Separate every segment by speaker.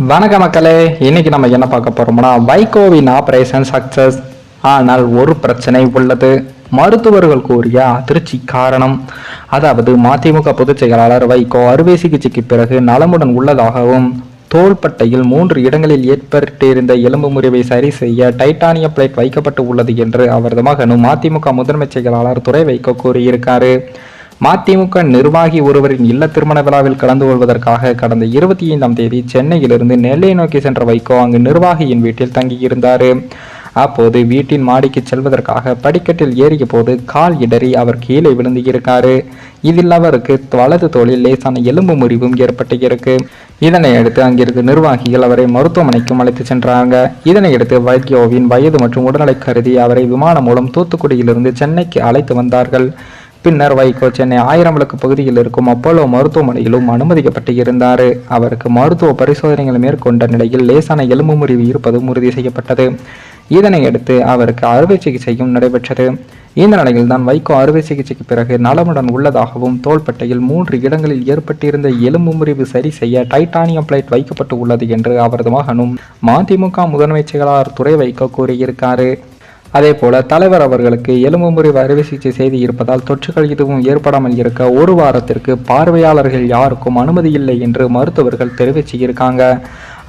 Speaker 1: வணக்க மக்களே, இன்னைக்கு நம்ம என்ன பார்க்க போறோம்னா வைகோவின் ஆபரேஷன் சக்சஸ். ஆனால் ஒரு பிரச்சனை உள்ளது. மருத்துவர்கள் கூறிய அதிர்ச்சி காரணம். அதாவது மதிமுக பொதுச் செயலாளர் வைகோ அறுவை சிகிச்சைக்கு பிறகு நலமுடன் உள்ளதாகவும் தோள்பட்டையில் 3 இடங்களில் ஏற்பட்டிருந்த எலும்பு முறிவை சரி செய்ய டைட்டானிய பிளேட் வைக்கப்பட்டு உள்ளது என்று அவரது மகனும் மதிமுக முதன்மை செயலாளர் துரை வைகோ கூறியிருக்காரு. மதிமுக நிர்வாகி ஒருவரின் இல்ல திருமண விழாவில் கலந்து கொள்வதற்காக கடந்த 25ஆம் தேதி சென்னையிலிருந்து நெல்லை நோக்கி சென்ற வைகோ அங்கு நிர்வாகியின் வீட்டில் தங்கியிருந்தார். அப்போது வீட்டின் மாடிக்கு செல்வதற்காக படிக்கட்டில் ஏறிய போது கால் இடறி அவர் கீழே விழுந்து இருக்காரு. இதில் அவருக்கு வலது தோளில் லேசான எலும்பு முறிவும் ஏற்பட்டு இருக்கு. இதனை அடுத்து அங்கிருந்த நிர்வாகிகள் அவரை மருத்துவமனைக்கும் அழைத்து சென்றாங்க. இதனையடுத்து வைகோவின் வயது மற்றும் உடல்நலை கருதி அவரை விமானம் மூலம் தூத்துக்குடியிலிருந்து சென்னைக்கு அழைத்து வந்தார்கள். பின்னர் வைகோ சென்னை 1000 விளக்கு பகுதியில் இருக்கும் அப்போலோ மருத்துவமனையிலும் அனுமதிக்கப்பட்டு இருந்தார். அவருக்கு மருத்துவ பரிசோதனைகள் மேற்கொண்ட நிலையில் லேசான எலும்பு முறிவு இருப்பதும் உறுதி செய்யப்பட்டது. இதனையடுத்து அவருக்கு அறுவை சிகிச்சையும் நடைபெற்றது. இந்த நிலையில் தான் வைகோ அறுவை சிகிச்சைக்கு பிறகு நலமுடன் உள்ளதாகவும் தோள்பட்டையில் 3 இடங்களில் ஏற்பட்டிருந்த எலும்பு முறிவு சரி செய்ய டைட்டானியம் பிளேட் வைக்கப்பட்டு உள்ளது என்று அவரது மகனும் மதிமுக முதன்மை செயலாளர் துரை வைகோ கூறியிருக்காரு. அதே போல தலைவர் அவர்களுக்கு எலும்பு முறிவு அறுவை சிகிச்சை செய்து இருப்பதால் தொற்றுகள் எதுவும் ஏற்படாமல் இருக்க 1 வாரத்திற்கு பார்வையாளர்கள் யாருக்கும் அனுமதி இல்லை என்று மருத்துவர்கள் தெரிவிச்சிருக்காங்க.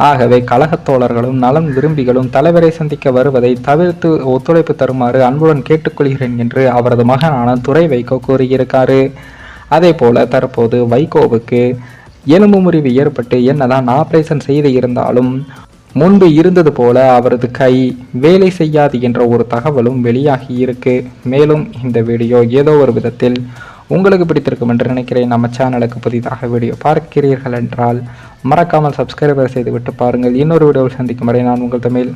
Speaker 1: ஆகவே கழகத் தோழர்களும் நலன் விரும்பிகளும் தலைவரை சந்திக்க வருவதை தவிர்த்து ஒத்துழைப்பு தருமாறு அன்புடன் கேட்டுக்கொள்கிறேன் என்று அவரது மகனான துரை வைகோ கூறியிருக்காரு. அதே போல தற்போது வைகோவுக்கு எலும்பு முறிவு ஏற்பட்டு என்னதான் ஆபரேஷன் செய்து இருந்தாலும் முன்பு இருந்தது போல அவரது கை வேலை செய்யாது என்ற ஒரு தகவலும் வெளியாகி இருக்கு. மேலும் இந்த வீடியோ ஏதோ ஒரு விதத்தில் உங்களுக்கு பிடித்திருக்கும் என்று நினைக்கிறேன். நம்ம சேனலுக்கு புதிதாக வீடியோ பார்க்கிறீர்கள் என்றால் மறக்காமல் சப்ஸ்கிரைபர் செய்துவிட்டு பாருங்கள். இன்னொரு வீடியோவில் சந்திக்கும் வரை நான் உங்கள் தமிழ்.